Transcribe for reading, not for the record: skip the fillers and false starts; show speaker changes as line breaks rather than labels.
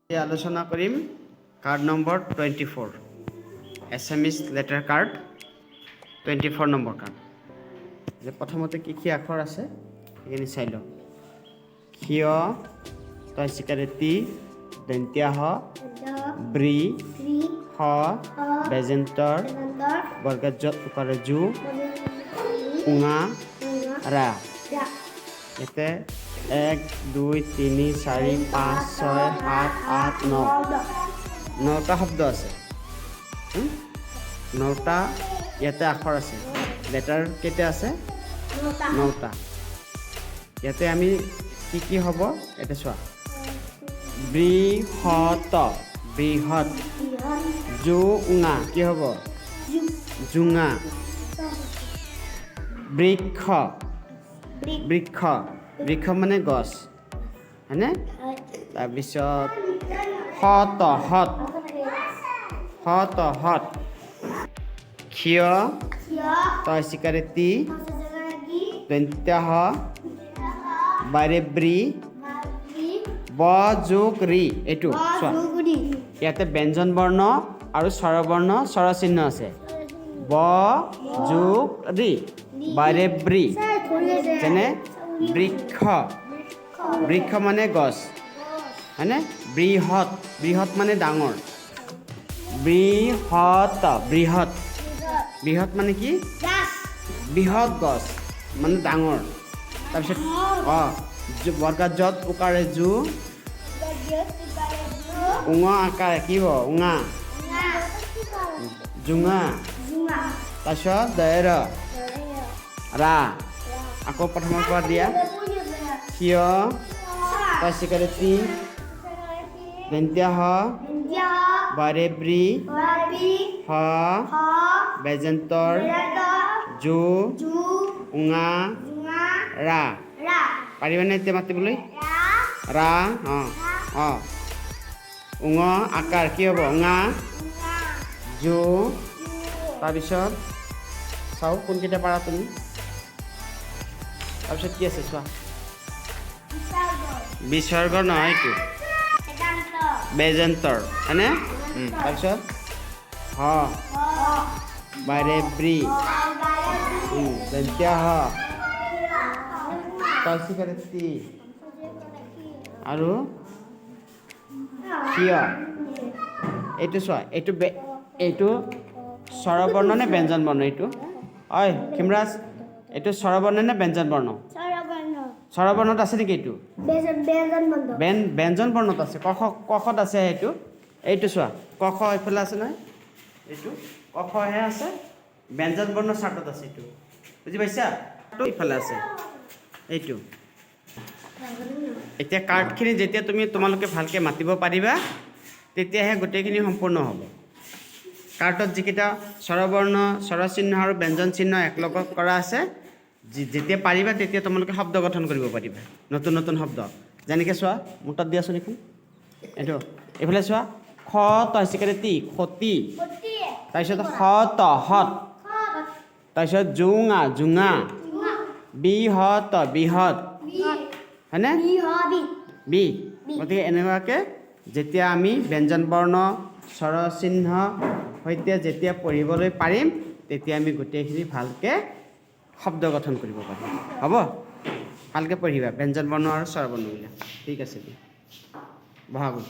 আলোচনা কৰিম card number 24 SMS letter card 24 number card যে প্ৰথমতে কি কি আখৰ আছে এইখিনি চাই লওঁ ক্ষিয় তইচিকাৰেতি দন্ত্য হ ব্ৰি হ বেজেন্তৰ বৰ্গজ উকাৰ জু উঙা ৰা ইয়াতে 1 2 3 4 5 6 7 8 9 9টা শব্দ আছে 9টা ইয়াতে আখৰ আছে লেটাৰ কেইটা আছে 9টা ইয়াতে আমি কি কি হ'ব এটা চোৱা বৃহৎ বৃহৎ জুঙা কি হ'ব জুঙা বৃক্ষ বৃক্ষ বৃক্ষ মানে গছ হয়নে তাৰপিছত হত হত হত হত ক্ষিয় তইচিকাৰেতি দন্ত্য হ বাৰেব্ৰী ব যোগ ৰি এইটো চোৱা ইয়াতে ব্যঞ্জন বৰ্ণ আৰু স্বৰবৰ্ণ স্বৰচিহ্ন আছে ব যোগ ৰি বাৰেব্ৰী যেনে বৃক্ষ বৃক্ষ মানে গছ হয়নে বৃহৎ বৃহৎ মানে ডাঙৰ বৃহৎ বৃহৎ বৃহৎ মানে কি বৃহৎ গছ মানে ডাঙৰ তাৰপিছত বৰ্গজত উকাৰে জু উঙ আকাৰে কি হ'ব উঙা জুঙা তাৰপিছত দয়েৰ ৰা আকৌ প্ৰথমৰ পৰা দিয়া ক্ষিয় তইচিকাৰেতি দন্ত্য হ বাৰেব্ৰী হ বেজেন্তৰ জু উঙা ৰা পাৰিবানে এতিয়া মাতিবলৈ ৰা উঙ আকাৰ কি হ'ব উঙা জু তাৰপিছত চাওঁ কোনকেইটা পাৰা তুমি তাৰপিছত কি আছে চোৱা বিসৰ্গ নহয় এইটো বেজেন্তৰ হয়নে তাৰপিছত হ বাৰেব্ৰী দন্ত্য হ তইচিকাৰেতি আৰু ক্ষিয় এইটো চোৱা এইটো এইটো স্বৰবৰ্ণ নে ব্যঞ্জন বৰ্ণ এইটো ঐ খিমৰাজ এইটো স্বৰবৰ্ণ নে ব্যঞ্জন বৰ্ণ স্বৰবৰ্ণত আছে নেকি এইটো ব্যঞ্জন বৰ্ণত আছে কখত আছে এইটো চোৱা কখ এইফালে আছে নহয় এইটো কখহে আছে ব্যঞ্জন বৰ্ণ চাৰ্টত আছে এইটো বুজি পাইছা এইফালে আছে এইটো এতিয়া কাৰ্ডখিনি যেতিয়া তোমালোকে ভালকৈ মাতিব পাৰিবা তেতিয়াহে গোটেইখিনি সম্পূৰ্ণ হ'ব কাৰ্ডত যিকেইটা স্বৰবৰ্ণ স্বৰচিহ্ন আৰু ব্যঞ্জন চিহ্ন একলগত কৰা আছে যেতিয়া পাৰিবা তেতিয়া তোমালোকে শব্দ গঠন কৰিব পাৰিবা নতুন নতুন শব্দ যেনেকৈ চোৱা মোৰ তাত দিয়াচোন এইখন এইটো এইফালে চোৱা খ তইচিকাৰেতি খতি তাৰপিছত হত হত তাৰপিছত জুঙা জুঙা বৃহৎ বৃহৎ হয়নে বি গতিকে এনেকুৱাকৈ যেতিয়া আমি ব্যঞ্জন বৰ্ণ স্বৰচিহ্ন সৈতে যেতিয়া পঢ়িবলৈ পাৰিম তেতিয়া আমি গোটেইখিনি ভালকৈ শব্দ গঠন কৰিব পাৰিম হ'ব ভালকৈ পঢ়িবা ব্যঞ্জন বৰ্ণ আৰু স্বৰবৰ্ণবিলাক ঠিক আছে দিয়া বহাগত